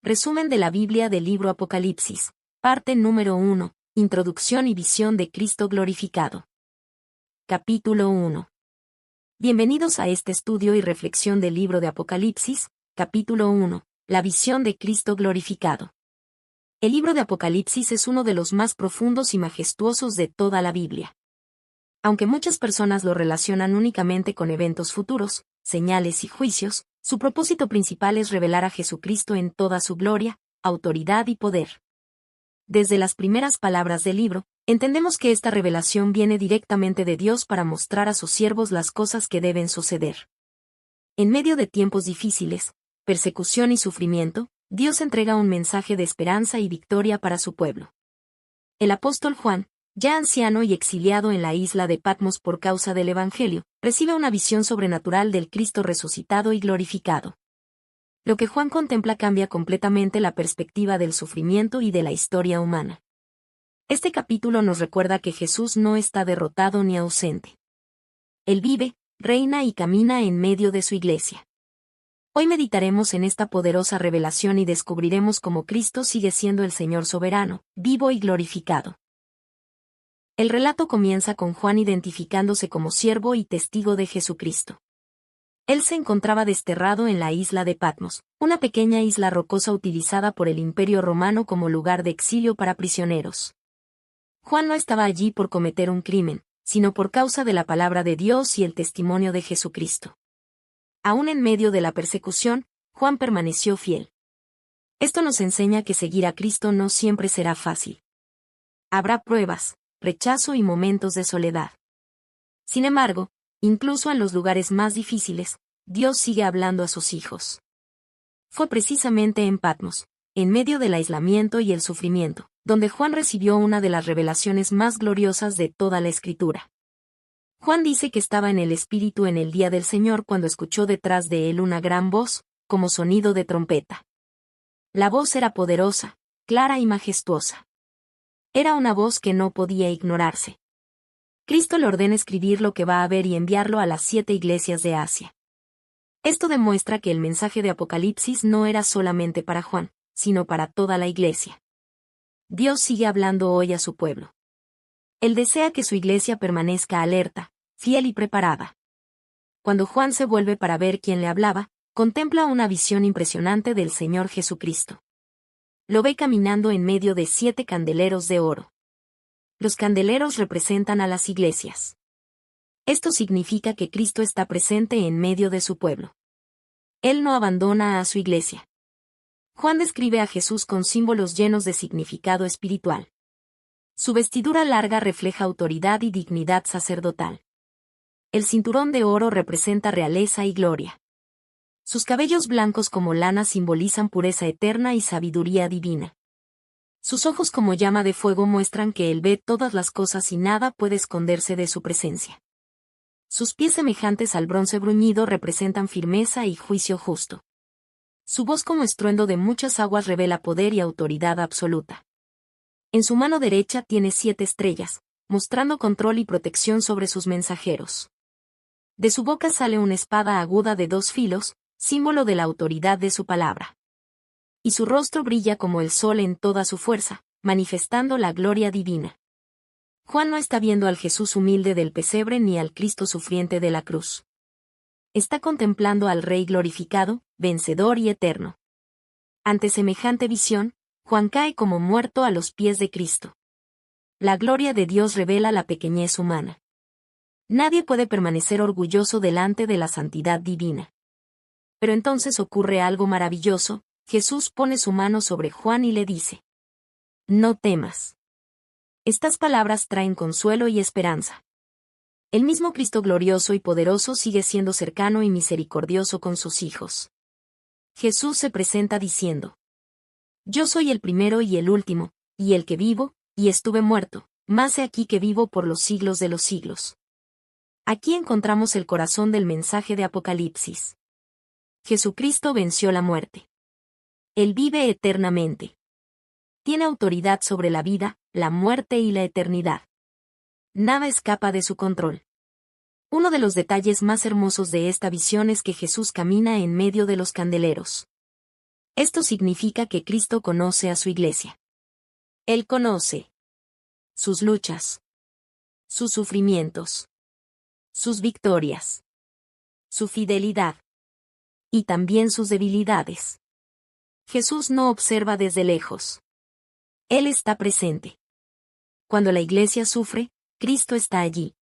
Resumen de la Biblia del libro Apocalipsis. Parte número 1. Introducción y visión de Cristo glorificado. Capítulo 1. Bienvenidos a este estudio y reflexión del libro de Apocalipsis, capítulo 1. La visión de Cristo glorificado. El libro de Apocalipsis es uno de los más profundos y majestuosos de toda la Biblia. Aunque muchas personas lo relacionan únicamente con eventos futuros, señales y juicios, su propósito principal es revelar a Jesucristo en toda su gloria, autoridad y poder. Desde las primeras palabras del libro, entendemos que esta revelación viene directamente de Dios para mostrar a sus siervos las cosas que deben suceder. En medio de tiempos difíciles, persecución y sufrimiento, Dios entrega un mensaje de esperanza y victoria para su pueblo. El apóstol Juan, ya anciano y exiliado en la isla de Patmos por causa del Evangelio, recibe una visión sobrenatural del Cristo resucitado y glorificado. Lo que Juan contempla cambia completamente la perspectiva del sufrimiento y de la historia humana. Este capítulo nos recuerda que Jesús no está derrotado ni ausente. Él vive, reina y camina en medio de su iglesia. Hoy meditaremos en esta poderosa revelación y descubriremos cómo Cristo sigue siendo el Señor soberano, vivo y glorificado. El relato comienza con Juan identificándose como siervo y testigo de Jesucristo. Él se encontraba desterrado en la isla de Patmos, una pequeña isla rocosa utilizada por el Imperio Romano como lugar de exilio para prisioneros. Juan no estaba allí por cometer un crimen, sino por causa de la palabra de Dios y el testimonio de Jesucristo. Aún en medio de la persecución, Juan permaneció fiel. Esto nos enseña que seguir a Cristo no siempre será fácil. Habrá pruebas, rechazo y momentos de soledad. Sin embargo, incluso en los lugares más difíciles, Dios sigue hablando a sus hijos. Fue precisamente en Patmos, en medio del aislamiento y el sufrimiento, donde Juan recibió una de las revelaciones más gloriosas de toda la Escritura. Juan dice que estaba en el Espíritu en el día del Señor cuando escuchó detrás de él una gran voz, como sonido de trompeta. La voz era poderosa, clara y majestuosa. Era una voz que no podía ignorarse. Cristo le ordena escribir lo que va a ver y enviarlo a las 7 iglesias de Asia. Esto demuestra que el mensaje de Apocalipsis no era solamente para Juan, sino para toda la iglesia. Dios sigue hablando hoy a su pueblo. Él desea que su iglesia permanezca alerta, fiel y preparada. Cuando Juan se vuelve para ver quién le hablaba, contempla una visión impresionante del Señor Jesucristo. Lo ve caminando en medio de 7 candeleros de oro. Los candeleros representan a las iglesias. Esto significa que Cristo está presente en medio de su pueblo. Él no abandona a su iglesia. Juan describe a Jesús con símbolos llenos de significado espiritual. Su vestidura larga refleja autoridad y dignidad sacerdotal. El cinturón de oro representa realeza y gloria. Sus cabellos blancos como lana simbolizan pureza eterna y sabiduría divina. Sus ojos como llama de fuego muestran que Él ve todas las cosas y nada puede esconderse de su presencia. Sus pies semejantes al bronce bruñido representan firmeza y juicio justo. Su voz como estruendo de muchas aguas revela poder y autoridad absoluta. En su mano derecha tiene 7 estrellas, mostrando control y protección sobre sus mensajeros. De su boca sale una espada aguda de 2 filos, símbolo de la autoridad de su palabra. Y su rostro brilla como el sol en toda su fuerza, manifestando la gloria divina. Juan no está viendo al Jesús humilde del pesebre ni al Cristo sufriente de la cruz. Está contemplando al Rey glorificado, vencedor y eterno. Ante semejante visión, Juan cae como muerto a los pies de Cristo. La gloria de Dios revela la pequeñez humana. Nadie puede permanecer orgulloso delante de la santidad divina. Pero entonces ocurre algo maravilloso. Jesús pone su mano sobre Juan y le dice: «No temas». Estas palabras traen consuelo y esperanza. El mismo Cristo glorioso y poderoso sigue siendo cercano y misericordioso con sus hijos. Jesús se presenta diciendo: «Yo soy el primero y el último, y el que vivo, y estuve muerto, mas he aquí que vivo por los siglos de los siglos». Aquí encontramos el corazón del mensaje de Apocalipsis. Jesucristo venció la muerte. Él vive eternamente. Tiene autoridad sobre la vida, la muerte y la eternidad. Nada escapa de su control. Uno de los detalles más hermosos de esta visión es que Jesús camina en medio de los candeleros. Esto significa que Cristo conoce a su iglesia. Él conoce sus luchas, sus sufrimientos, sus victorias, su fidelidad y también sus debilidades. Jesús no observa desde lejos. Él está presente. Cuando la iglesia sufre, Cristo está allí.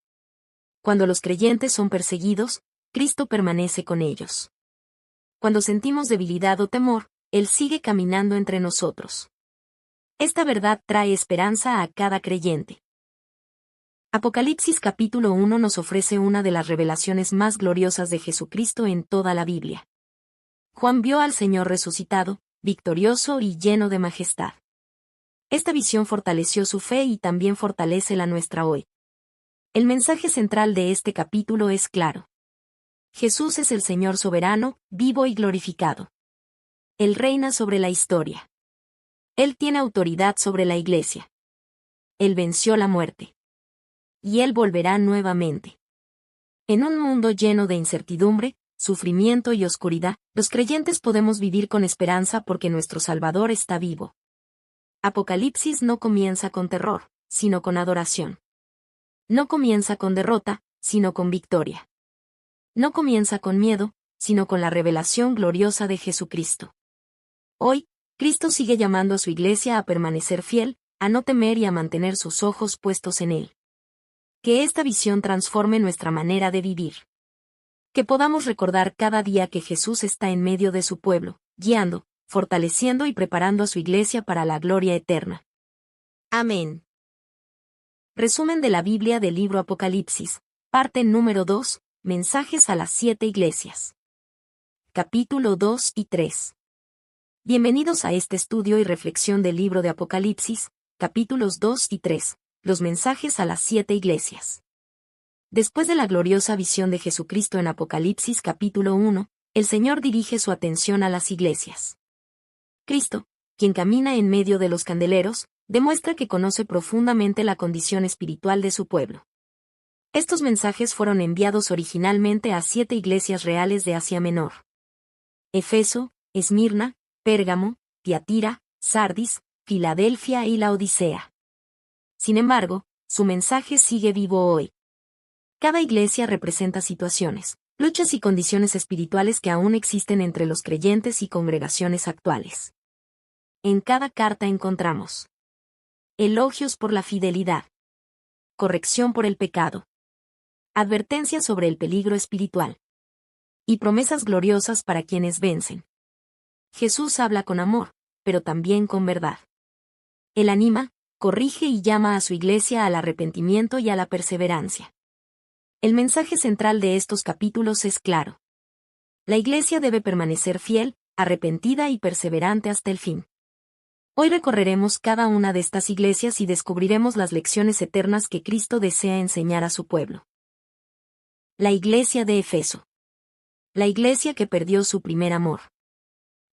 Cuando los creyentes son perseguidos, Cristo permanece con ellos. Cuando sentimos debilidad o temor, Él sigue caminando entre nosotros. Esta verdad trae esperanza a cada creyente. Apocalipsis capítulo 1 nos ofrece una de las revelaciones más gloriosas de Jesucristo en toda la Biblia. Juan vio al Señor resucitado, victorioso y lleno de majestad. Esta visión fortaleció su fe y también fortalece la nuestra hoy. El mensaje central de este capítulo es claro. Jesús es el Señor soberano, vivo y glorificado. Él reina sobre la historia. Él tiene autoridad sobre la iglesia. Él venció la muerte. Y Él volverá nuevamente. En un mundo lleno de incertidumbre, sufrimiento y oscuridad, los creyentes podemos vivir con esperanza porque nuestro Salvador está vivo. Apocalipsis no comienza con terror, sino con adoración. No comienza con derrota, sino con victoria. No comienza con miedo, sino con la revelación gloriosa de Jesucristo. Hoy, Cristo sigue llamando a su iglesia a permanecer fiel, a no temer y a mantener sus ojos puestos en Él. Que esta visión transforme nuestra manera de vivir. Que podamos recordar cada día que Jesús está en medio de su pueblo, guiando, fortaleciendo y preparando a su iglesia para la gloria eterna. Amén. Resumen de la Biblia del libro Apocalipsis, parte número 2, Mensajes a las 7 iglesias. Capítulo 2 y 3. Bienvenidos a este estudio y reflexión del libro de Apocalipsis, capítulos 2 y 3, los mensajes a las 7 iglesias. Después de la gloriosa visión de Jesucristo en Apocalipsis capítulo 1, el Señor dirige su atención a las iglesias. Cristo, quien camina en medio de los candeleros, demuestra que conoce profundamente la condición espiritual de su pueblo. Estos mensajes fueron enviados originalmente a 7 iglesias reales de Asia Menor: Efeso, Esmirna, Pérgamo, Tiatira, Sardis, Filadelfia y la Odisea. Sin embargo, su mensaje sigue vivo hoy. Cada iglesia representa situaciones, luchas y condiciones espirituales que aún existen entre los creyentes y congregaciones actuales. En cada carta encontramos elogios por la fidelidad, corrección por el pecado, advertencias sobre el peligro espiritual y promesas gloriosas para quienes vencen. Jesús habla con amor, pero también con verdad. Él anima, corrige y llama a su iglesia al arrepentimiento y a la perseverancia. El mensaje central de estos capítulos es claro. La iglesia debe permanecer fiel, arrepentida y perseverante hasta el fin. Hoy recorreremos cada una de estas iglesias y descubriremos las lecciones eternas que Cristo desea enseñar a su pueblo. La iglesia de Efeso. La iglesia que perdió su primer amor.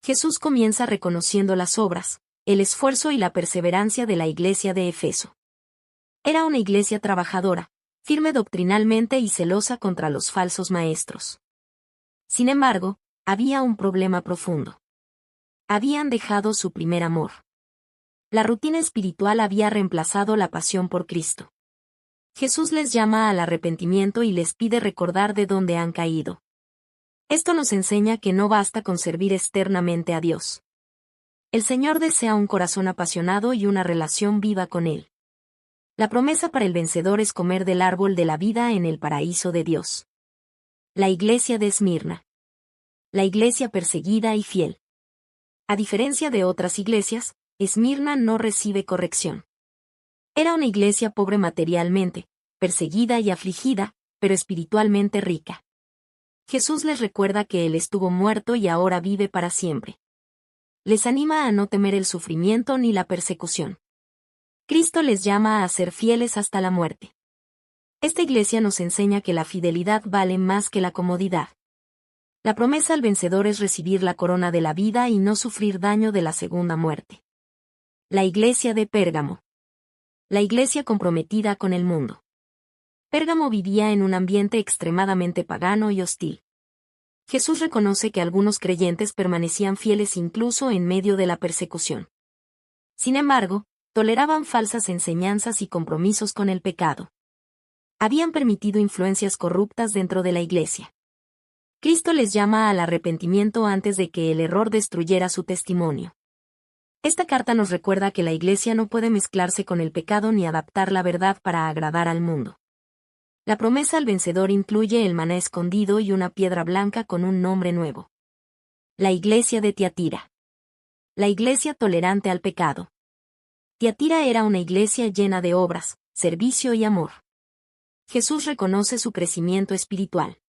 Jesús comienza reconociendo las obras, el esfuerzo y la perseverancia de la iglesia de Efeso. Era una iglesia trabajadora, firme doctrinalmente y celosa contra los falsos maestros. Sin embargo, había un problema profundo. Habían dejado su primer amor. La rutina espiritual había reemplazado la pasión por Cristo. Jesús les llama al arrepentimiento y les pide recordar de dónde han caído. Esto nos enseña que no basta con servir externamente a Dios. El Señor desea un corazón apasionado y una relación viva con Él. La promesa para el vencedor es comer del árbol de la vida en el paraíso de Dios. La iglesia de Esmirna. La iglesia perseguida y fiel. A diferencia de otras iglesias, Esmirna no recibe corrección. Era una iglesia pobre materialmente, perseguida y afligida, pero espiritualmente rica. Jesús les recuerda que Él estuvo muerto y ahora vive para siempre. Les anima a no temer el sufrimiento ni la persecución. Cristo les llama a ser fieles hasta la muerte. Esta iglesia nos enseña que la fidelidad vale más que la comodidad. La promesa al vencedor es recibir la corona de la vida y no sufrir daño de la segunda muerte. La iglesia de Pérgamo. La iglesia comprometida con el mundo. Pérgamo vivía en un ambiente extremadamente pagano y hostil. Jesús reconoce que algunos creyentes permanecían fieles incluso en medio de la persecución. Sin embargo, toleraban falsas enseñanzas y compromisos con el pecado. Habían permitido influencias corruptas dentro de la Iglesia. Cristo les llama al arrepentimiento antes de que el error destruyera su testimonio. Esta carta nos recuerda que la Iglesia no puede mezclarse con el pecado ni adaptar la verdad para agradar al mundo. La promesa al vencedor incluye el maná escondido y una piedra blanca con un nombre nuevo. La Iglesia de Tiatira. La Iglesia tolerante al pecado. Tiatira era una iglesia llena de obras, servicio y amor. Jesús reconoce su crecimiento espiritual.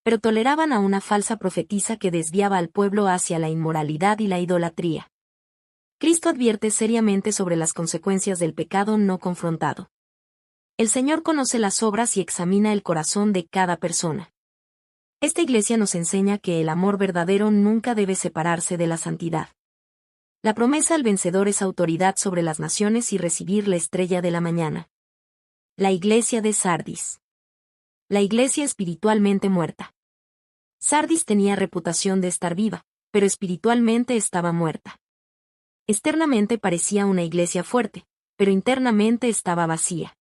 Pero toleraban a una falsa profetisa que desviaba al pueblo hacia la inmoralidad y la idolatría. Cristo advierte seriamente sobre las consecuencias del pecado no confrontado. El Señor conoce las obras y examina el corazón de cada persona. Esta iglesia nos enseña que el amor verdadero nunca debe separarse de la santidad. La promesa al vencedor es autoridad sobre las naciones y recibir la estrella de la mañana. La iglesia de Sardis. La iglesia espiritualmente muerta. Sardis tenía reputación de estar viva, pero espiritualmente estaba muerta. Externamente parecía una iglesia fuerte, pero internamente estaba vacía.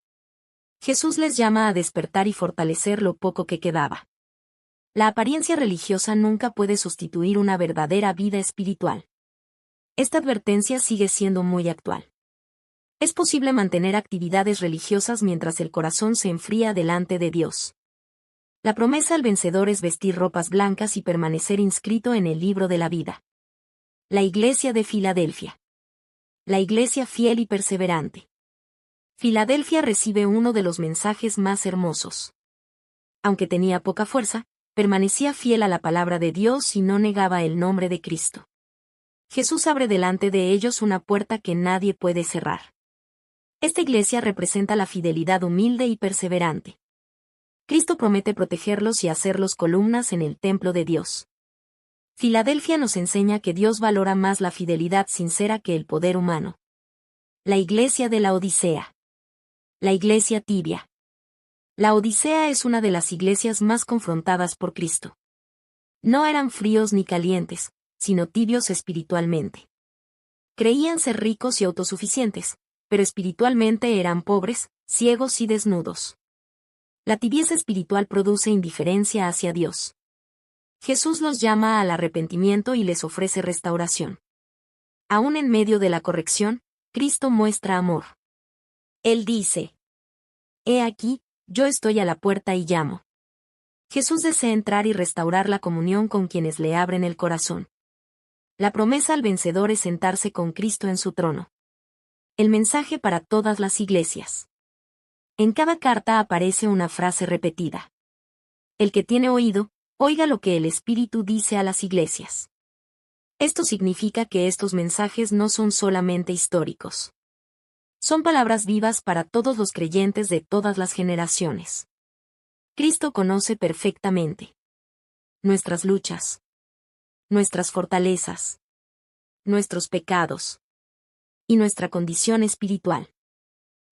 Jesús les llama a despertar y fortalecer lo poco que quedaba. La apariencia religiosa nunca puede sustituir una verdadera vida espiritual. Esta advertencia sigue siendo muy actual. Es posible mantener actividades religiosas mientras el corazón se enfría delante de Dios. La promesa al vencedor es vestir ropas blancas y permanecer inscrito en el libro de la vida. La Iglesia de Filadelfia. La iglesia fiel y perseverante. Filadelfia recibe uno de los mensajes más hermosos. Aunque tenía poca fuerza, permanecía fiel a la palabra de Dios y no negaba el nombre de Cristo. Jesús abre delante de ellos una puerta que nadie puede cerrar. Esta iglesia representa la fidelidad humilde y perseverante. Cristo promete protegerlos y hacerlos columnas en el templo de Dios. Filadelfia nos enseña que Dios valora más la fidelidad sincera que el poder humano. La iglesia de la Odisea. La iglesia tibia. La Odisea es una de las iglesias más confrontadas por Cristo. No eran fríos ni calientes, sino tibios espiritualmente. Creían ser ricos y autosuficientes, pero espiritualmente eran pobres, ciegos y desnudos. La tibieza espiritual produce indiferencia hacia Dios. Jesús los llama al arrepentimiento y les ofrece restauración. Aún en medio de la corrección, Cristo muestra amor. Él dice: He aquí, yo estoy a la puerta y llamo. Jesús desea entrar y restaurar la comunión con quienes le abren el corazón. La promesa al vencedor es sentarse con Cristo en su trono. El mensaje para todas las iglesias. En cada carta aparece una frase repetida. El que tiene oído, oiga lo que el Espíritu dice a las iglesias. Esto significa que estos mensajes no son solamente históricos. Son palabras vivas para todos los creyentes de todas las generaciones. Cristo conoce perfectamente nuestras luchas, nuestras fortalezas, nuestros pecados y nuestra condición espiritual.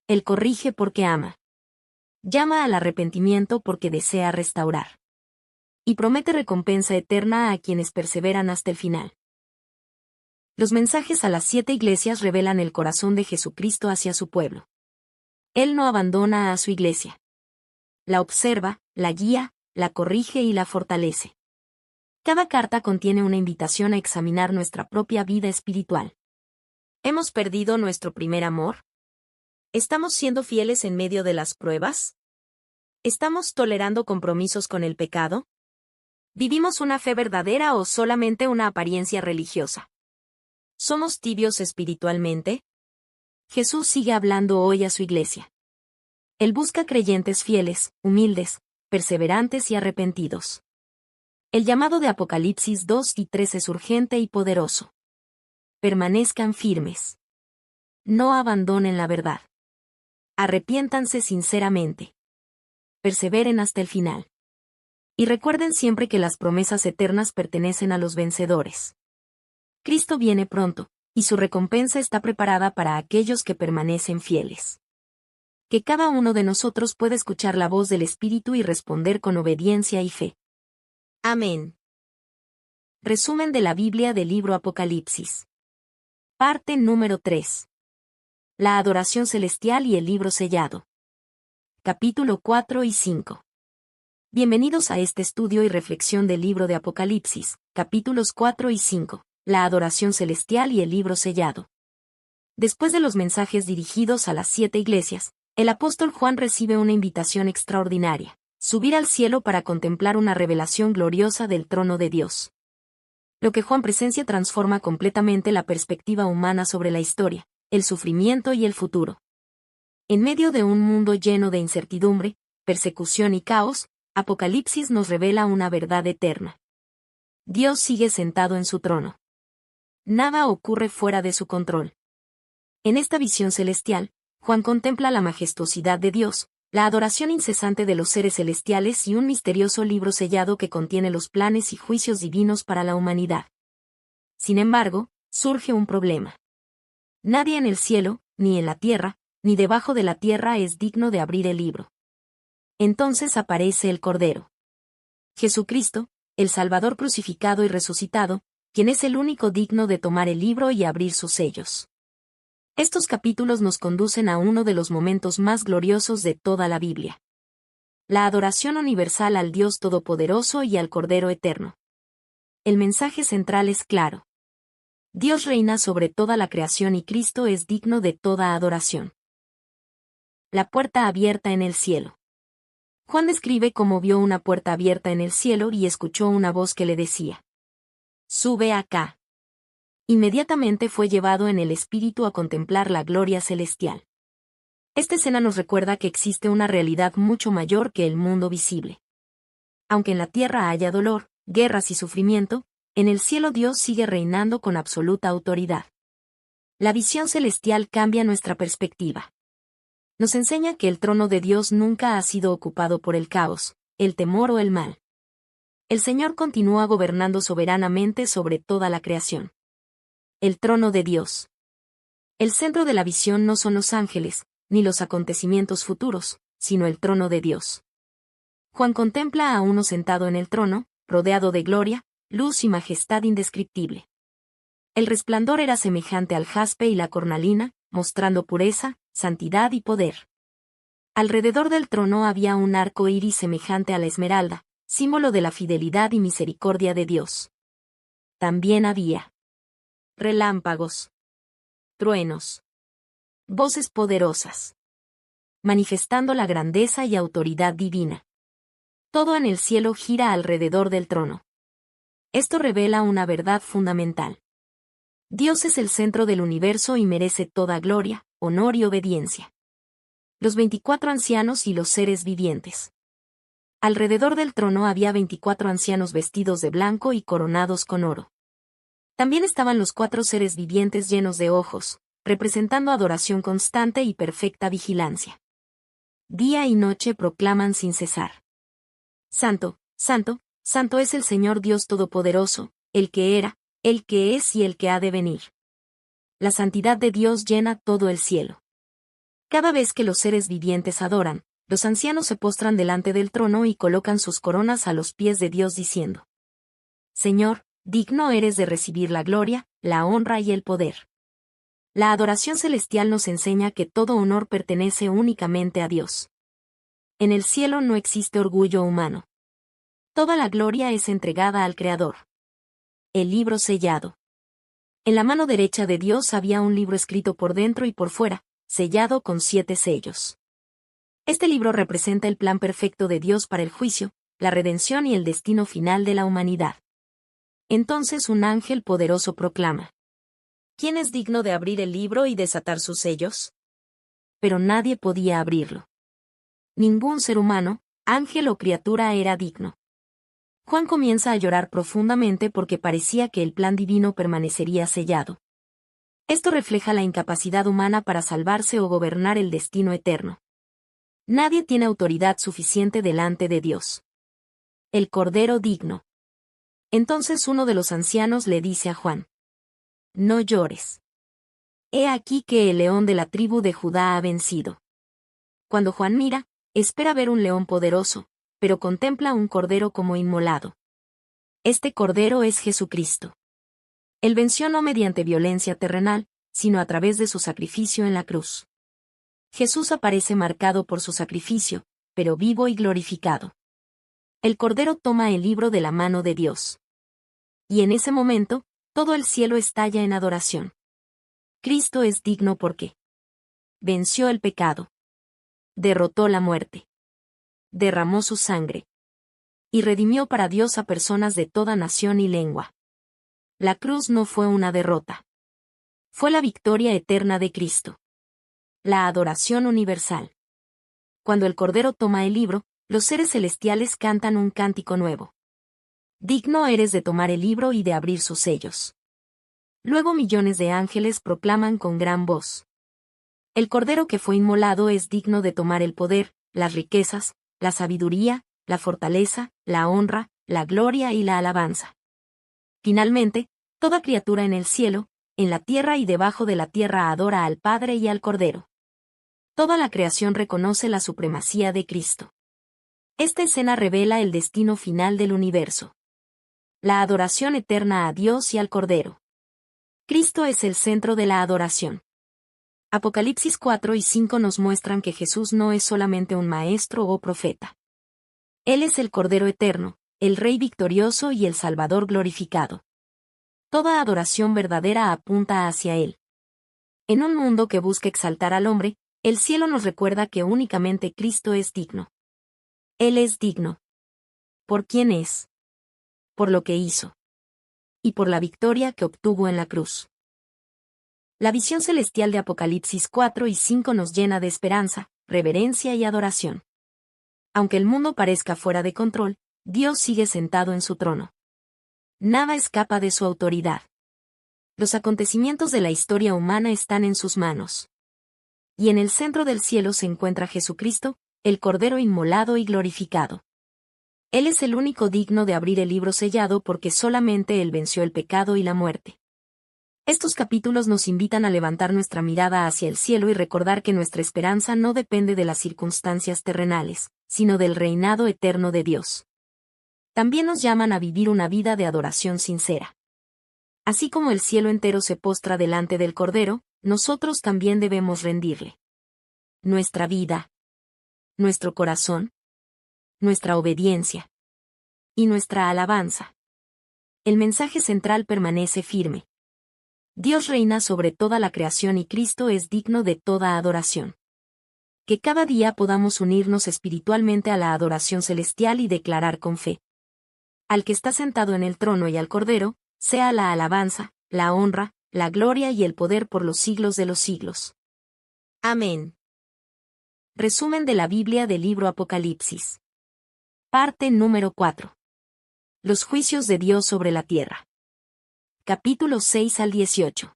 Él corrige porque ama. Llama al arrepentimiento porque desea restaurar. Y promete recompensa eterna a quienes perseveran hasta el final. Los mensajes a las 7 iglesias revelan el corazón de Jesucristo hacia su pueblo. Él no abandona a su iglesia. La observa, la guía, la corrige y la fortalece. Cada carta contiene una invitación a examinar nuestra propia vida espiritual. ¿Hemos perdido nuestro primer amor? ¿Estamos siendo fieles en medio de las pruebas? ¿Estamos tolerando compromisos con el pecado? ¿Vivimos una fe verdadera o solamente una apariencia religiosa? ¿Somos tibios espiritualmente? Jesús sigue hablando hoy a su iglesia. Él busca creyentes fieles, humildes, perseverantes y arrepentidos. El llamado de Apocalipsis 2 y 3 es urgente y poderoso. Permanezcan firmes. No abandonen la verdad. Arrepiéntanse sinceramente. Perseveren hasta el final. Y recuerden siempre que las promesas eternas pertenecen a los vencedores. Cristo viene pronto, y su recompensa está preparada para aquellos que permanecen fieles. Que cada uno de nosotros pueda escuchar la voz del Espíritu y responder con obediencia y fe. Amén. Resumen de la Biblia del libro Apocalipsis. Parte número 3. La adoración celestial y el libro sellado. Capítulo 4 y 5. Bienvenidos a este estudio y reflexión del libro de Apocalipsis, capítulos 4 y 5, la adoración celestial y el libro sellado. Después de los mensajes dirigidos a las 7 iglesias, el apóstol Juan recibe una invitación extraordinaria: subir al cielo para contemplar una revelación gloriosa del trono de Dios. Lo que Juan presencia transforma completamente la perspectiva humana sobre la historia, el sufrimiento y el futuro. En medio de un mundo lleno de incertidumbre, persecución y caos, Apocalipsis nos revela una verdad eterna. Dios sigue sentado en su trono. Nada ocurre fuera de su control. En esta visión celestial, Juan contempla la majestuosidad de Dios, la adoración incesante de los seres celestiales y un misterioso libro sellado que contiene los planes y juicios divinos para la humanidad. Sin embargo, surge un problema. Nadie en el cielo, ni en la tierra, ni debajo de la tierra es digno de abrir el libro. Entonces aparece el Cordero. Jesucristo, el Salvador crucificado y resucitado, quien es el único digno de tomar el libro y abrir sus sellos. Estos capítulos nos conducen a uno de los momentos más gloriosos de toda la Biblia. La adoración universal al Dios Todopoderoso y al Cordero Eterno. El mensaje central es claro. Dios reina sobre toda la creación y Cristo es digno de toda adoración. La puerta abierta en el cielo. Juan describe cómo vio una puerta abierta en el cielo y escuchó una voz que le decía: «Sube acá». Inmediatamente fue llevado en el espíritu a contemplar la gloria celestial. Esta escena nos recuerda que existe una realidad mucho mayor que el mundo visible. Aunque en la tierra haya dolor, guerras y sufrimiento, en el cielo Dios sigue reinando con absoluta autoridad. La visión celestial cambia nuestra perspectiva. Nos enseña que el trono de Dios nunca ha sido ocupado por el caos, el temor o el mal. El Señor continúa gobernando soberanamente sobre toda la creación. El trono de Dios. El centro de la visión no son los ángeles, ni los acontecimientos futuros, sino el trono de Dios. Juan contempla a uno sentado en el trono, rodeado de gloria, luz y majestad indescriptible. El resplandor era semejante al jaspe y la cornalina, mostrando pureza, santidad y poder. Alrededor del trono había un arco iris semejante a la esmeralda, símbolo de la fidelidad y misericordia de Dios. También había relámpagos, truenos, voces poderosas, manifestando la grandeza y autoridad divina. Todo en el cielo gira alrededor del trono. Esto revela una verdad fundamental. Dios es el centro del universo y merece toda gloria, honor y obediencia. Los 24 ancianos y los seres vivientes. Alrededor del trono había 24 ancianos vestidos de blanco y coronados con oro. También estaban los 4 seres vivientes llenos de ojos, representando adoración constante y perfecta vigilancia. Día y noche proclaman sin cesar: Santo, Santo, Santo es el Señor Dios Todopoderoso, el que era, el que es y el que ha de venir. La santidad de Dios llena todo el cielo. Cada vez que los seres vivientes adoran, los ancianos se postran delante del trono y colocan sus coronas a los pies de Dios diciendo: Señor, digno eres de recibir la gloria, la honra y el poder. La adoración celestial nos enseña que todo honor pertenece únicamente a Dios. En el cielo no existe orgullo humano. Toda la gloria es entregada al Creador. El libro sellado. En la mano derecha de Dios había un libro escrito por dentro y por fuera, sellado con 7 sellos. Este libro representa el plan perfecto de Dios para el juicio, la redención y el destino final de la humanidad. Entonces un ángel poderoso proclama: ¿Quién es digno de abrir el libro y desatar sus sellos? Pero nadie podía abrirlo. Ningún ser humano, ángel o criatura era digno. Juan comienza a llorar profundamente porque parecía que el plan divino permanecería sellado. Esto refleja la incapacidad humana para salvarse o gobernar el destino eterno. Nadie tiene autoridad suficiente delante de Dios. El Cordero digno. Entonces uno de los ancianos le dice a Juan: No llores. He aquí que el león de la tribu de Judá ha vencido. Cuando Juan mira, espera ver un león poderoso, pero contempla un cordero como inmolado. Este Cordero es Jesucristo. Él venció no mediante violencia terrenal, sino a través de su sacrificio en la cruz. Jesús aparece marcado por su sacrificio, pero vivo y glorificado. El Cordero toma el libro de la mano de Dios. Y en ese momento, todo el cielo estalla en adoración. Cristo es digno porque venció el pecado, derrotó la muerte, derramó su sangre y redimió para Dios a personas de toda nación y lengua. La cruz no fue una derrota. Fue la victoria eterna de Cristo. La adoración universal. Cuando el Cordero toma el libro, los seres celestiales cantan un cántico nuevo. Digno eres de tomar el libro y de abrir sus sellos. Luego millones de ángeles proclaman con gran voz. El Cordero que fue inmolado es digno de tomar el poder, las riquezas, la sabiduría, la fortaleza, la honra, la gloria y la alabanza. Finalmente, toda criatura en el cielo, en la tierra y debajo de la tierra adora al Padre y al Cordero. Toda la creación reconoce la supremacía de Cristo. Esta escena revela el destino final del universo. La adoración eterna a Dios y al Cordero. Cristo es el centro de la adoración. Apocalipsis 4 y 5 nos muestran que Jesús no es solamente un maestro o profeta. Él es el Cordero eterno, el Rey victorioso y el Salvador glorificado. Toda adoración verdadera apunta hacia Él. En un mundo que busca exaltar al hombre, el cielo nos recuerda que únicamente Cristo es digno. Él es digno. ¿Por quién es? Por lo que hizo. Y por la victoria que obtuvo en la cruz. La visión celestial de Apocalipsis 4 y 5 nos llena de esperanza, reverencia y adoración. Aunque el mundo parezca fuera de control, Dios sigue sentado en su trono. Nada escapa de su autoridad. Los acontecimientos de la historia humana están en sus manos. Y en el centro del cielo se encuentra Jesucristo, el Cordero inmolado y glorificado. Él es el único digno de abrir el libro sellado porque solamente Él venció el pecado y la muerte. Estos capítulos nos invitan a levantar nuestra mirada hacia el cielo y recordar que nuestra esperanza no depende de las circunstancias terrenales, sino del reinado eterno de Dios. También nos llaman a vivir una vida de adoración sincera. Así como el cielo entero se postra delante del Cordero, nosotros también debemos rendirle nuestra vida, nuestro corazón, nuestra obediencia y nuestra alabanza. El mensaje central permanece firme. Dios reina sobre toda la creación y Cristo es digno de toda adoración. Que cada día podamos unirnos espiritualmente a la adoración celestial y declarar con fe: al que está sentado en el trono y al Cordero, sea la alabanza, la honra, la gloria y el poder por los siglos de los siglos. Amén. Resumen de la Biblia del libro Apocalipsis. Parte número 4. Los juicios de Dios sobre la tierra. Capítulos 6 al 18.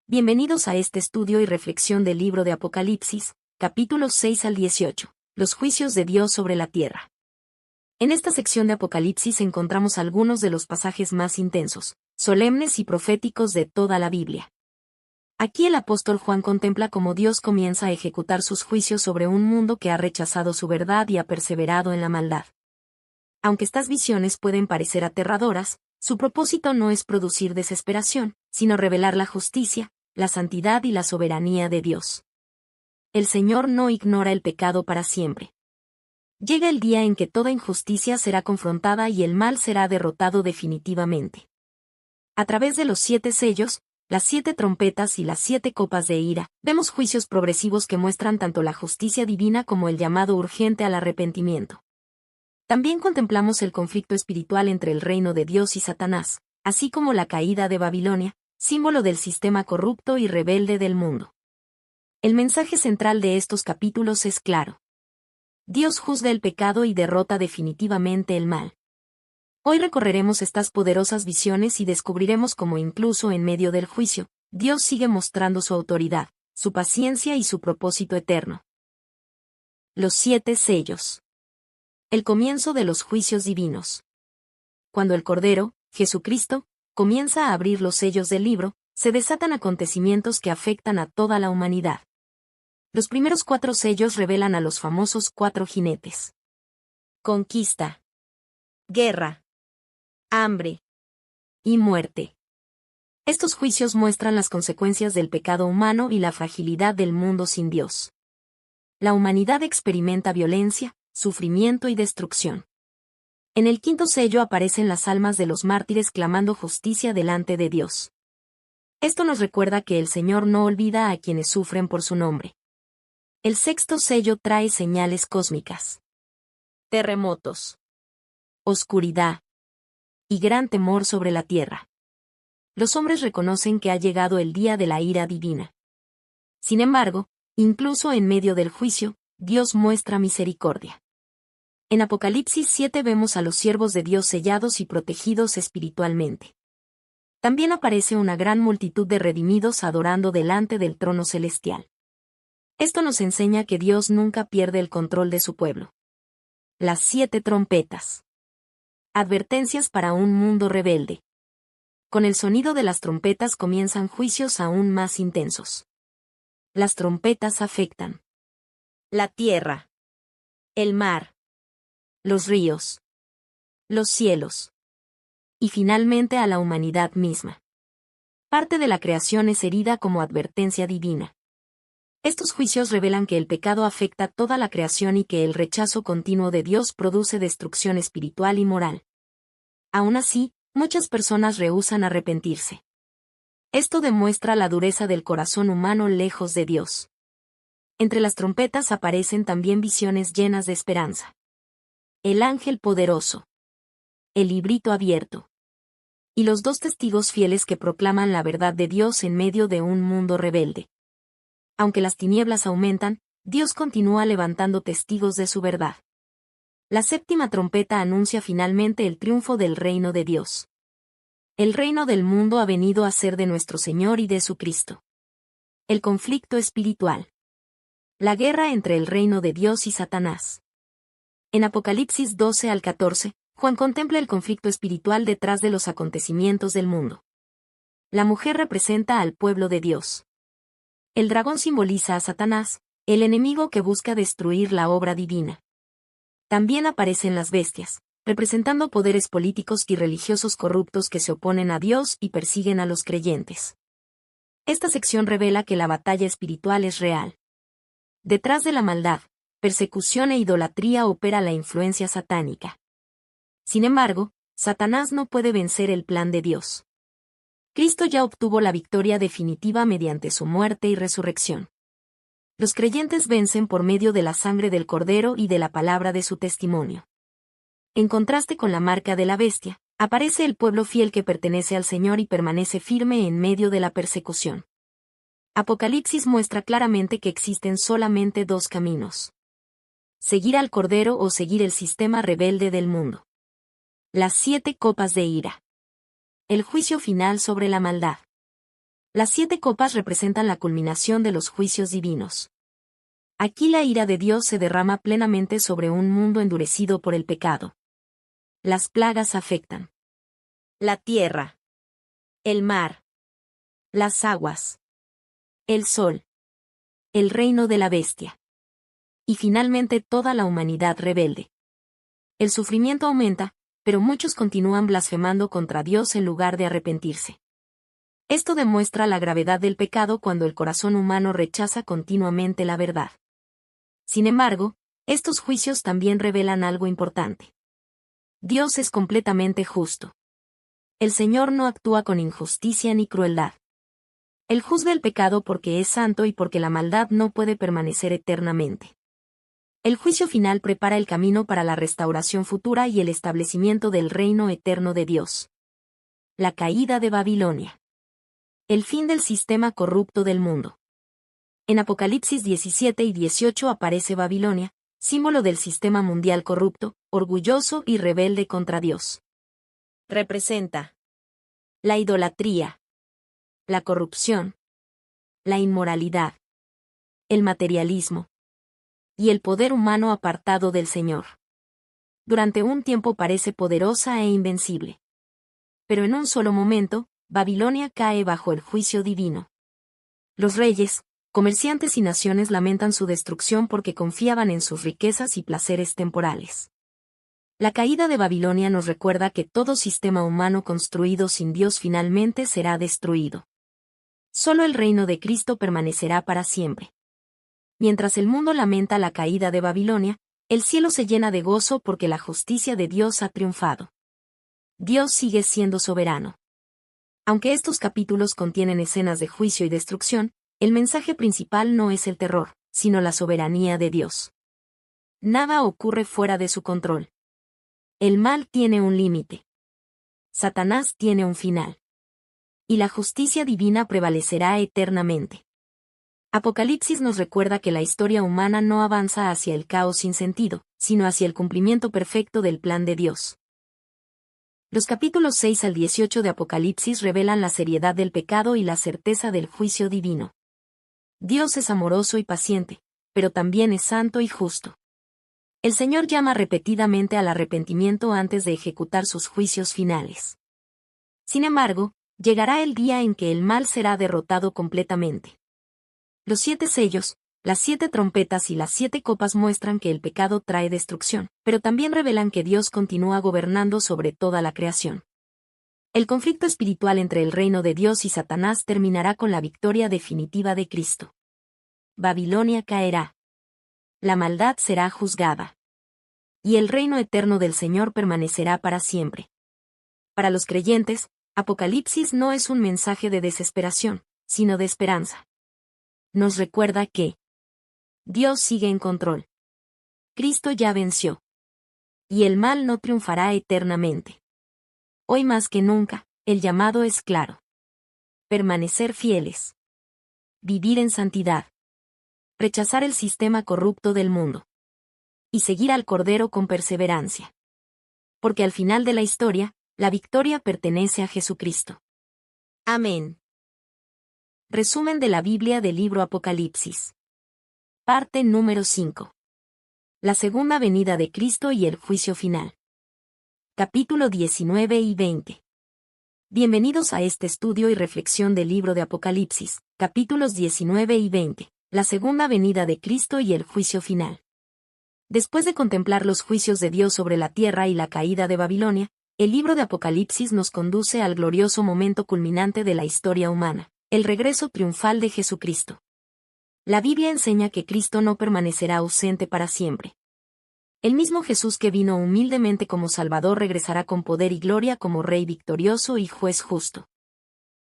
Bienvenidos a este estudio y reflexión del libro de Apocalipsis, capítulos 6 al 18. Los juicios de Dios sobre la tierra. En esta sección de Apocalipsis encontramos algunos de los pasajes más intensos, solemnes y proféticos de toda la Biblia. Aquí el apóstol Juan contempla cómo Dios comienza a ejecutar sus juicios sobre un mundo que ha rechazado su verdad y ha perseverado en la maldad. Aunque estas visiones pueden parecer aterradoras, su propósito no es producir desesperación, sino revelar la justicia, la santidad y la soberanía de Dios. El Señor no ignora el pecado para siempre. Llega el día en que toda injusticia será confrontada y el mal será derrotado definitivamente. A través de los 7 sellos, las 7 trompetas y las 7 copas de ira, vemos juicios progresivos que muestran tanto la justicia divina como el llamado urgente al arrepentimiento. También contemplamos el conflicto espiritual entre el reino de Dios y Satanás, así como la caída de Babilonia, símbolo del sistema corrupto y rebelde del mundo. El mensaje central de estos capítulos es claro. Dios juzga el pecado y derrota definitivamente el mal. Hoy recorreremos estas poderosas visiones y descubriremos cómo incluso en medio del juicio, Dios sigue mostrando su autoridad, su paciencia y su propósito eterno. Los 7 sellos. El comienzo de los juicios divinos. Cuando el Cordero, Jesucristo, comienza a abrir los sellos del libro, se desatan acontecimientos que afectan a toda la humanidad. Los primeros 4 sellos revelan a los famosos 4 jinetes. Conquista. Guerra. hambre y muerte. Estos juicios muestran las consecuencias del pecado humano y la fragilidad del mundo sin Dios. La humanidad experimenta violencia, sufrimiento y destrucción. En el quinto sello aparecen las almas de los mártires clamando justicia delante de Dios. Esto nos recuerda que el Señor no olvida a quienes sufren por su nombre. El sexto sello trae señales cósmicas. Terremotos, oscuridad y gran temor sobre la tierra. Los hombres reconocen que ha llegado el día de la ira divina. Sin embargo, incluso en medio del juicio, Dios muestra misericordia. En Apocalipsis 7 vemos a los siervos de Dios sellados y protegidos espiritualmente. También aparece una gran multitud de redimidos adorando delante del trono celestial. Esto nos enseña que Dios nunca pierde el control de su pueblo. Las 7 trompetas. Advertencias para un mundo rebelde. Con el sonido de las trompetas comienzan juicios aún más intensos. Las trompetas afectan la tierra, el mar, los ríos, los cielos y finalmente a la humanidad misma. Parte de la creación es herida como advertencia divina. Estos juicios revelan que el pecado afecta toda la creación y que el rechazo continuo de Dios produce destrucción espiritual y moral. Aún así, muchas personas rehúsan arrepentirse. Esto demuestra la dureza del corazón humano lejos de Dios. Entre las trompetas aparecen también visiones llenas de esperanza. El ángel poderoso, el librito abierto, y los 2 testigos fieles que proclaman la verdad de Dios en medio de un mundo rebelde. Aunque las tinieblas aumentan, Dios continúa levantando testigos de su verdad. La séptima trompeta anuncia finalmente el triunfo del reino de Dios. El reino del mundo ha venido a ser de nuestro Señor y de su Cristo. El conflicto espiritual. La guerra entre el reino de Dios y Satanás. En Apocalipsis 12 al 14, Juan contempla el conflicto espiritual detrás de los acontecimientos del mundo. La mujer representa al pueblo de Dios. El dragón simboliza a Satanás, el enemigo que busca destruir la obra divina. También aparecen las bestias, representando poderes políticos y religiosos corruptos que se oponen a Dios y persiguen a los creyentes. Esta sección revela que la batalla espiritual es real. Detrás de la maldad, persecución e idolatría opera la influencia satánica. Sin embargo, Satanás no puede vencer el plan de Dios. Cristo ya obtuvo la victoria definitiva mediante su muerte y resurrección. Los creyentes vencen por medio de la sangre del Cordero y de la palabra de su testimonio. En contraste con la marca de la bestia, aparece el pueblo fiel que pertenece al Señor y permanece firme en medio de la persecución. Apocalipsis muestra claramente que existen solamente 2 caminos: seguir al Cordero o seguir el sistema rebelde del mundo. Las 7 copas de ira. El juicio final sobre la maldad. Las 7 copas representan la culminación de los juicios divinos. Aquí la ira de Dios se derrama plenamente sobre un mundo endurecido por el pecado. Las plagas afectan la tierra, el mar, las aguas, el sol, el reino de la bestia y finalmente toda la humanidad rebelde. El sufrimiento aumenta, pero muchos continúan blasfemando contra Dios en lugar de arrepentirse. Esto demuestra la gravedad del pecado cuando el corazón humano rechaza continuamente la verdad. Sin embargo, estos juicios también revelan algo importante. Dios es completamente justo. El Señor no actúa con injusticia ni crueldad. Él juzga el pecado porque es santo y porque la maldad no puede permanecer eternamente. El juicio final prepara el camino para la restauración futura y el establecimiento del reino eterno de Dios. La caída de Babilonia. El fin del sistema corrupto del mundo. En Apocalipsis 17 y 18 aparece Babilonia, símbolo del sistema mundial corrupto, orgulloso y rebelde contra Dios. Representa la idolatría, la corrupción, la inmoralidad, el materialismo y el poder humano apartado del Señor. Durante un tiempo parece poderosa e invencible. Pero en un solo momento, Babilonia cae bajo el juicio divino. Los reyes, comerciantes y naciones lamentan su destrucción porque confiaban en sus riquezas y placeres temporales. La caída de Babilonia nos recuerda que todo sistema humano construido sin Dios finalmente será destruido. Solo el reino de Cristo permanecerá para siempre. Mientras el mundo lamenta la caída de Babilonia, el cielo se llena de gozo porque la justicia de Dios ha triunfado. Dios sigue siendo soberano. Aunque estos capítulos contienen escenas de juicio y destrucción, el mensaje principal no es el terror, sino la soberanía de Dios. Nada ocurre fuera de su control. El mal tiene un límite. Satanás tiene un final. Y la justicia divina prevalecerá eternamente. Apocalipsis nos recuerda que la historia humana no avanza hacia el caos sin sentido, sino hacia el cumplimiento perfecto del plan de Dios. Los capítulos 6 al 18 de Apocalipsis revelan la seriedad del pecado y la certeza del juicio divino. Dios es amoroso y paciente, pero también es santo y justo. El Señor llama repetidamente al arrepentimiento antes de ejecutar sus juicios finales. Sin embargo, llegará el día en que el mal será derrotado completamente. Los 7 sellos, las 7 trompetas y las 7 copas muestran que el pecado trae destrucción, pero también revelan que Dios continúa gobernando sobre toda la creación. El conflicto espiritual entre el reino de Dios y Satanás terminará con la victoria definitiva de Cristo. Babilonia caerá. La maldad será juzgada. Y el reino eterno del Señor permanecerá para siempre. Para los creyentes, Apocalipsis no es un mensaje de desesperación, sino de esperanza. Nos recuerda que Dios sigue en control. Cristo ya venció. Y el mal no triunfará eternamente. Hoy más que nunca, el llamado es claro. Permanecer fieles. Vivir en santidad. Rechazar el sistema corrupto del mundo. Y seguir al Cordero con perseverancia. Porque al final de la historia, la victoria pertenece a Jesucristo. Amén. Resumen de la Biblia del libro Apocalipsis. Parte número 5. La segunda venida de Cristo y el juicio final. Capítulo 19 y 20. Bienvenidos a este estudio y reflexión del libro de Apocalipsis, capítulos 19 y 20, la segunda venida de Cristo y el juicio final. Después de contemplar los juicios de Dios sobre la tierra y la caída de Babilonia, el libro de Apocalipsis nos conduce al glorioso momento culminante de la historia humana, el regreso triunfal de Jesucristo. La Biblia enseña que Cristo no permanecerá ausente para siempre. El mismo Jesús que vino humildemente como Salvador regresará con poder y gloria como Rey victorioso y Juez justo.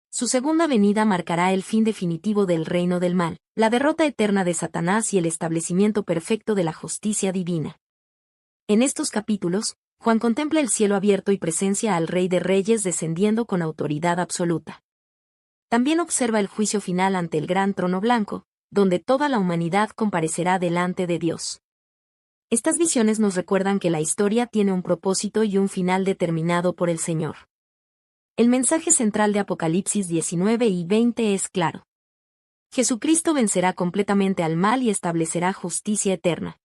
Su segunda venida marcará el fin definitivo del reino del mal, la derrota eterna de Satanás y el establecimiento perfecto de la justicia divina. En estos capítulos, Juan contempla el cielo abierto y presencia al Rey de Reyes descendiendo con autoridad absoluta. También observa el juicio final ante el gran trono blanco, donde toda la humanidad comparecerá delante de Dios. Estas visiones nos recuerdan que la historia tiene un propósito y un final determinado por el Señor. El mensaje central de Apocalipsis 19 y 20 es claro. Jesucristo vencerá completamente al mal y establecerá justicia eterna.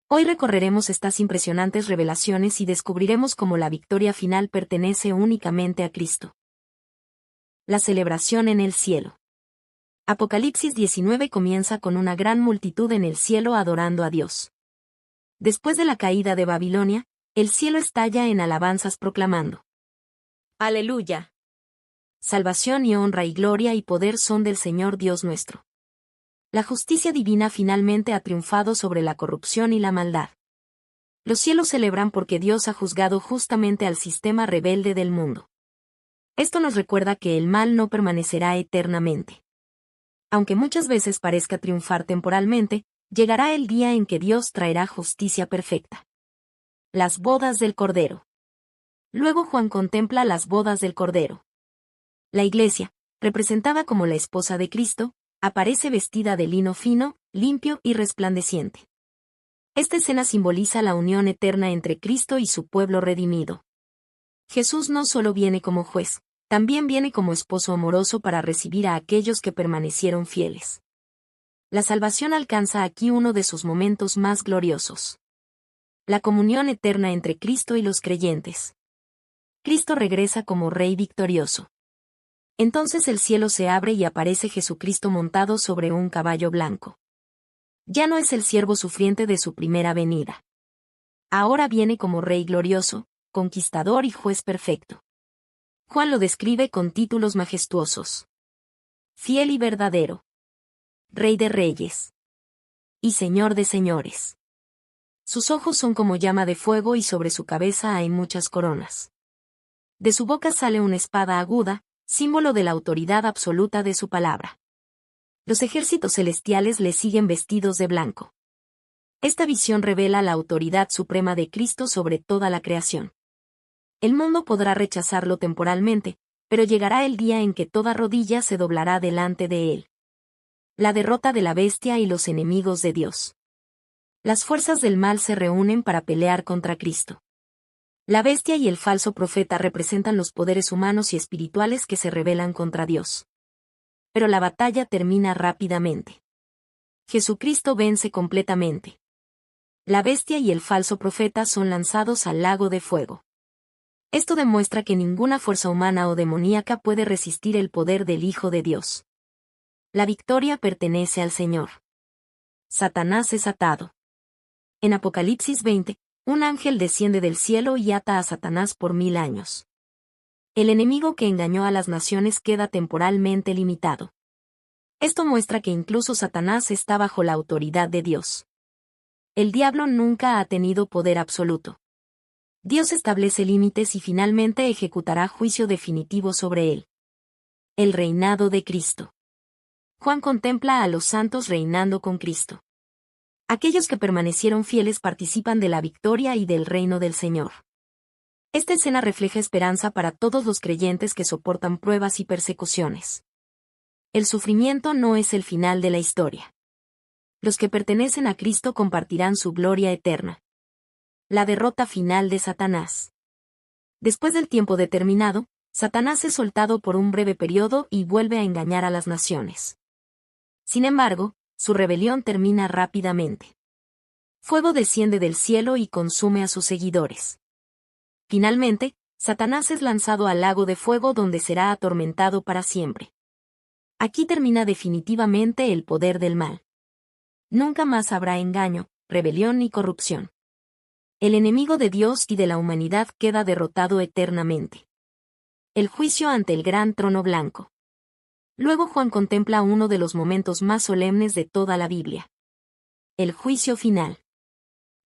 Hoy recorreremos estas impresionantes revelaciones y descubriremos cómo la victoria final pertenece únicamente a Cristo. La celebración en el cielo. Apocalipsis 19 comienza con una gran multitud en el cielo adorando a Dios. Después de la caída de Babilonia, el cielo estalla en alabanzas proclamando: ¡Aleluya! Salvación y honra y gloria y poder son del Señor Dios nuestro. La justicia divina finalmente ha triunfado sobre la corrupción y la maldad. Los cielos celebran porque Dios ha juzgado justamente al sistema rebelde del mundo. Esto nos recuerda que el mal no permanecerá eternamente. Aunque muchas veces parezca triunfar temporalmente, llegará el día en que Dios traerá justicia perfecta. Las bodas del Cordero. Luego Juan contempla las bodas del Cordero. La Iglesia, representada como la esposa de Cristo, aparece vestida de lino fino, limpio y resplandeciente. Esta escena simboliza la unión eterna entre Cristo y su pueblo redimido. Jesús no solo viene como juez, también viene como esposo amoroso para recibir a aquellos que permanecieron fieles. La salvación alcanza aquí uno de sus momentos más gloriosos. La comunión eterna entre Cristo y los creyentes. Cristo regresa como Rey victorioso. Entonces el cielo se abre y aparece Jesucristo montado sobre un caballo blanco. Ya no es el siervo sufriente de su primera venida. Ahora viene como Rey glorioso, conquistador y juez perfecto. Juan lo describe con títulos majestuosos. Fiel y verdadero. Rey de reyes. Y Señor de señores. Sus ojos son como llama de fuego y sobre su cabeza hay muchas coronas. De su boca sale una espada aguda, símbolo de la autoridad absoluta de su palabra. Los ejércitos celestiales le siguen vestidos de blanco. Esta visión revela la autoridad suprema de Cristo sobre toda la creación. El mundo podrá rechazarlo temporalmente, pero llegará el día en que toda rodilla se doblará delante de él. La derrota de la bestia y los enemigos de Dios. Las fuerzas del mal se reúnen para pelear contra Cristo. La bestia y el falso profeta representan los poderes humanos y espirituales que se rebelan contra Dios. Pero la batalla termina rápidamente. Jesucristo vence completamente. La bestia y el falso profeta son lanzados al lago de fuego. Esto demuestra que ninguna fuerza humana o demoníaca puede resistir el poder del Hijo de Dios. La victoria pertenece al Señor. Satanás es atado. En Apocalipsis 20, un ángel desciende del cielo y ata a Satanás por 1000 años. El enemigo que engañó a las naciones queda temporalmente limitado. Esto muestra que incluso Satanás está bajo la autoridad de Dios. El diablo nunca ha tenido poder absoluto. Dios establece límites y finalmente ejecutará juicio definitivo sobre él. El reinado de Cristo. Juan contempla a los santos reinando con Cristo. Aquellos que permanecieron fieles participan de la victoria y del reino del Señor. Esta escena refleja esperanza para todos los creyentes que soportan pruebas y persecuciones. El sufrimiento no es el final de la historia. Los que pertenecen a Cristo compartirán su gloria eterna. La derrota final de Satanás. Después del tiempo determinado, Satanás es soltado por un breve periodo y vuelve a engañar a las naciones. Sin embargo, su rebelión termina rápidamente. Fuego desciende del cielo y consume a sus seguidores. Finalmente, Satanás es lanzado al lago de fuego donde será atormentado para siempre. Aquí termina definitivamente el poder del mal. Nunca más habrá engaño, rebelión ni corrupción. El enemigo de Dios y de la humanidad queda derrotado eternamente. El juicio ante el gran trono blanco. Luego Juan contempla uno de los momentos más solemnes de toda la Biblia. El juicio final.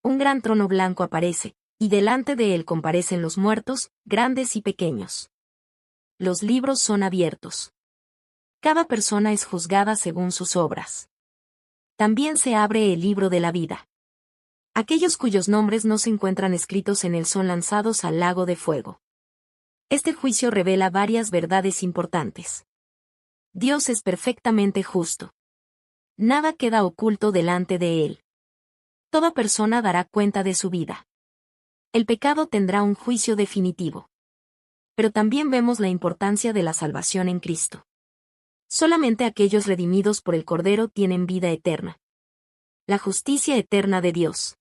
Un gran trono blanco aparece, y delante de él comparecen los muertos, grandes y pequeños. Los libros son abiertos. Cada persona es juzgada según sus obras. También se abre el libro de la vida. Aquellos cuyos nombres no se encuentran escritos en él son lanzados al lago de fuego. Este juicio revela varias verdades importantes. Dios es perfectamente justo. Nada queda oculto delante de él. Toda persona dará cuenta de su vida. El pecado tendrá un juicio definitivo. Pero también vemos la importancia de la salvación en Cristo. Solamente aquellos redimidos por el Cordero tienen vida eterna. La justicia eterna de Dios.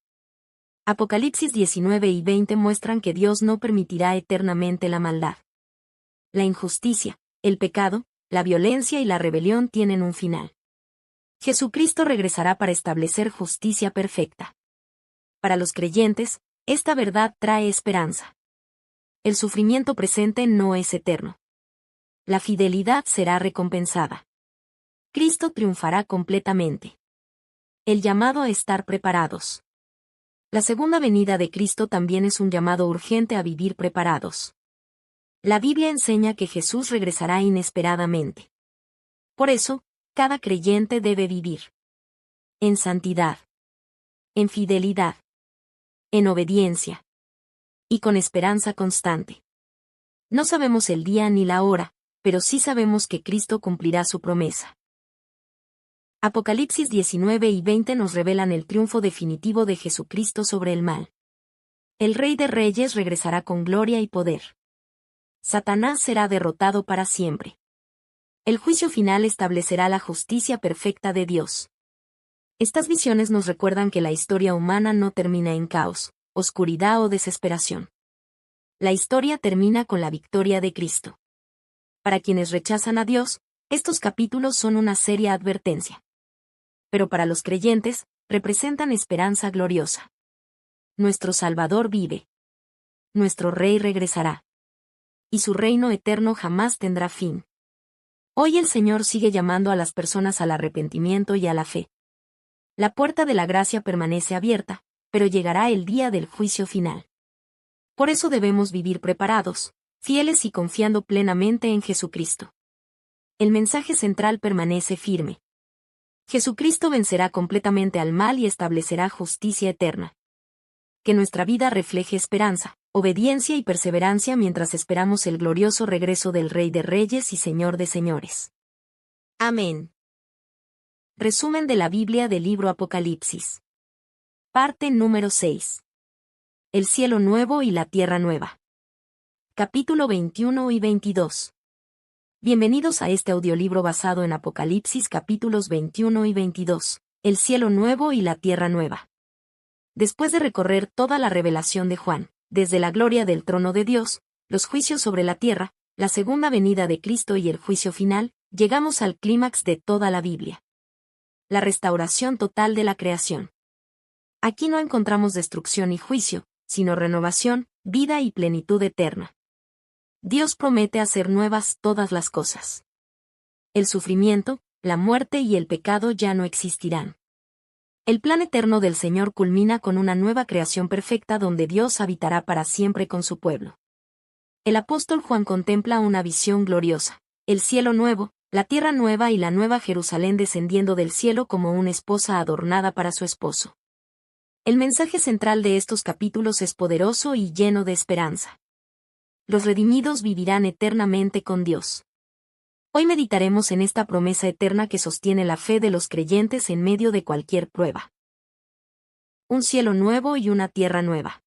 Apocalipsis 19 y 20 muestran que Dios no permitirá eternamente la maldad. La injusticia, el pecado, la violencia y la rebelión tienen un final. Jesucristo regresará para establecer justicia perfecta. Para los creyentes, esta verdad trae esperanza. El sufrimiento presente no es eterno. La fidelidad será recompensada. Cristo triunfará completamente. El llamado a estar preparados. La segunda venida de Cristo también es un llamado urgente a vivir preparados. La Biblia enseña que Jesús regresará inesperadamente. Por eso, cada creyente debe vivir en santidad, en fidelidad, en obediencia y con esperanza constante. No sabemos el día ni la hora, pero sí sabemos que Cristo cumplirá su promesa. Apocalipsis 19 y 20 nos revelan el triunfo definitivo de Jesucristo sobre el mal. El Rey de Reyes regresará con gloria y poder. Satanás será derrotado para siempre. El juicio final establecerá la justicia perfecta de Dios. Estas visiones nos recuerdan que la historia humana no termina en caos, oscuridad o desesperación. La historia termina con la victoria de Cristo. Para quienes rechazan a Dios, estos capítulos son una seria advertencia. Pero para los creyentes, representan esperanza gloriosa. nuestro Salvador vive. Nuestro Rey regresará. Y su reino eterno jamás tendrá fin. Hoy el Señor sigue llamando a las personas al arrepentimiento y a la fe. La puerta de la gracia permanece abierta, pero llegará el día del juicio final. Por eso debemos vivir preparados, fieles y confiando plenamente en Jesucristo. El mensaje central permanece firme. Jesucristo vencerá completamente al mal y establecerá justicia eterna. Que nuestra vida refleje esperanza, obediencia y perseverancia mientras esperamos el glorioso regreso del Rey de Reyes y Señor de Señores. Amén. Resumen de la Biblia del libro Apocalipsis. Parte número 6. El cielo nuevo y la tierra nueva. Capítulo 21 y 22. Bienvenidos a este audiolibro basado en Apocalipsis capítulos 21 y 22, el cielo nuevo y la tierra nueva. Después de recorrer toda la revelación de Juan, desde la gloria del trono de Dios, los juicios sobre la tierra, la segunda venida de Cristo y el juicio final, llegamos al clímax de toda la Biblia. La restauración total de la creación. Aquí no encontramos destrucción y juicio, sino renovación, vida y plenitud eterna. Dios promete hacer nuevas todas las cosas. El sufrimiento, la muerte y el pecado ya no existirán. El plan eterno del Señor culmina con una nueva creación perfecta donde Dios habitará para siempre con su pueblo. El apóstol Juan contempla una visión gloriosa, el cielo nuevo, la tierra nueva y la nueva Jerusalén descendiendo del cielo como una esposa adornada para su esposo. El mensaje central de estos capítulos es poderoso y lleno de esperanza. Los redimidos vivirán eternamente con Dios. Hoy meditaremos en esta promesa eterna que sostiene la fe de los creyentes en medio de cualquier prueba. Un cielo nuevo y una tierra nueva.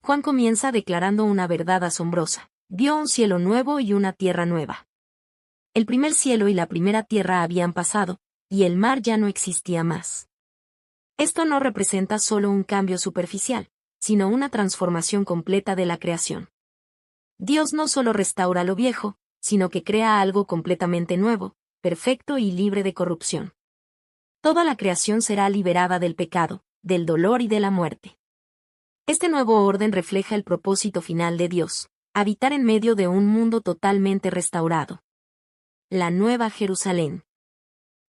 Juan comienza declarando una verdad asombrosa. Vio un cielo nuevo y una tierra nueva. El primer cielo y la primera tierra habían pasado, y el mar ya no existía más. Esto no representa solo un cambio superficial, sino una transformación completa de la creación. Dios no solo restaura lo viejo, sino que crea algo completamente nuevo, perfecto y libre de corrupción. Toda la creación será liberada del pecado, del dolor y de la muerte. Este nuevo orden refleja el propósito final de Dios, habitar en medio de un mundo totalmente restaurado. La Nueva Jerusalén.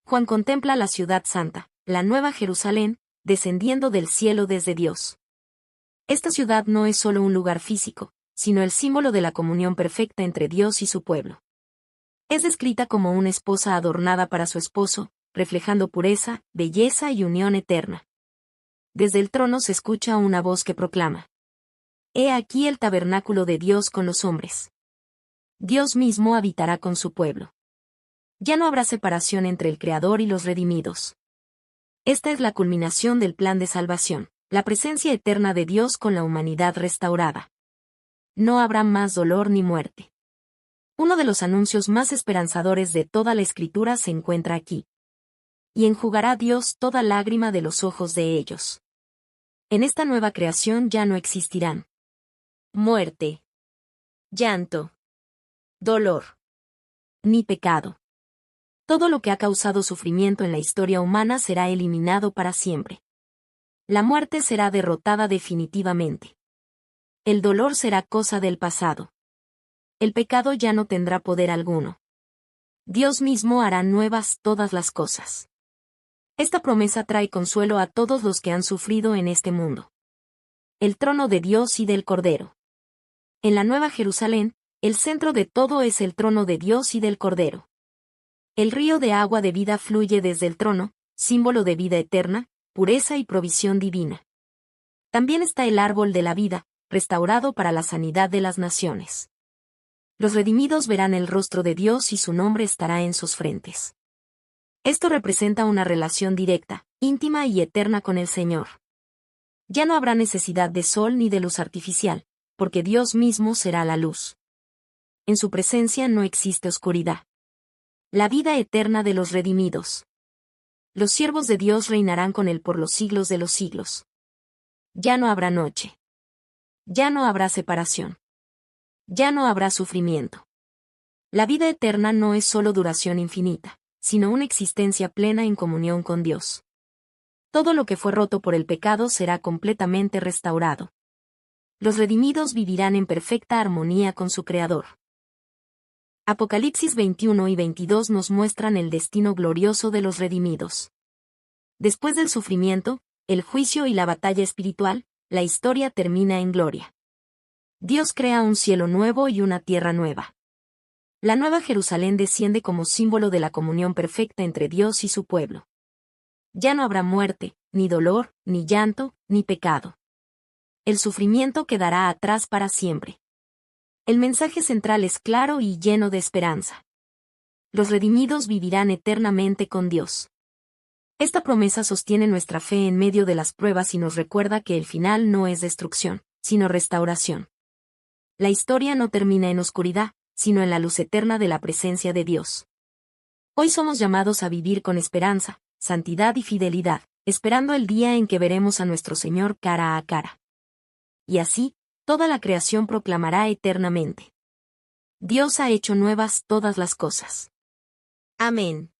Juan contempla la ciudad santa, la Nueva Jerusalén, descendiendo del cielo desde Dios. Esta ciudad no es solo un lugar físico, sino el símbolo de la comunión perfecta entre Dios y su pueblo. Es descrita como una esposa adornada para su esposo, reflejando pureza, belleza y unión eterna. Desde el trono se escucha una voz que proclama: He aquí el tabernáculo de Dios con los hombres. Dios mismo habitará con su pueblo. Ya no habrá separación entre el Creador y los redimidos. Esta es la culminación del plan de salvación, la presencia eterna de Dios con la humanidad restaurada. No habrá más dolor ni muerte. Uno de los anuncios más esperanzadores de toda la Escritura se encuentra aquí. Y enjugará Dios toda lágrima de los ojos de ellos. En esta nueva creación ya no existirán muerte, llanto, dolor, ni pecado. Todo lo que ha causado sufrimiento en la historia humana será eliminado para siempre. La muerte será derrotada definitivamente. El dolor será cosa del pasado. El pecado ya no tendrá poder alguno. Dios mismo hará nuevas todas las cosas. Esta promesa trae consuelo a todos los que han sufrido en este mundo. El trono de Dios y del Cordero. En la Nueva Jerusalén, el centro de todo es el trono de Dios y del Cordero. El río de agua de vida fluye desde el trono, símbolo de vida eterna, pureza y provisión divina. También está el árbol de la vida, restaurado para la sanidad de las naciones. Los redimidos verán el rostro de Dios y su nombre estará en sus frentes. Esto representa una relación directa, íntima y eterna con el Señor. Ya no habrá necesidad de sol ni de luz artificial, porque Dios mismo será la luz. En su presencia no existe oscuridad. La vida eterna de los redimidos. Los siervos de Dios reinarán con Él por los siglos de los siglos. Ya no habrá noche. Ya no habrá separación. Ya no habrá sufrimiento. La vida eterna no es solo duración infinita, sino una existencia plena en comunión con Dios. Todo lo que fue roto por el pecado será completamente restaurado. Los redimidos vivirán en perfecta armonía con su Creador. Apocalipsis 21 y 22 nos muestran el destino glorioso de los redimidos. Después del sufrimiento, el juicio y la batalla espiritual, la historia termina en gloria. Dios crea un cielo nuevo y una tierra nueva. La Nueva Jerusalén desciende como símbolo de la comunión perfecta entre Dios y su pueblo. Ya no habrá muerte, ni dolor, ni llanto, ni pecado. El sufrimiento quedará atrás para siempre. El mensaje central es claro y lleno de esperanza. Los redimidos vivirán eternamente con Dios. Esta promesa sostiene nuestra fe en medio de las pruebas y nos recuerda que el final no es destrucción, sino restauración. La historia no termina en oscuridad, sino en la luz eterna de la presencia de Dios. Hoy somos llamados a vivir con esperanza, santidad y fidelidad, esperando el día en que veremos a nuestro Señor cara a cara. Y así, toda la creación proclamará eternamente: Dios ha hecho nuevas todas las cosas. Amén.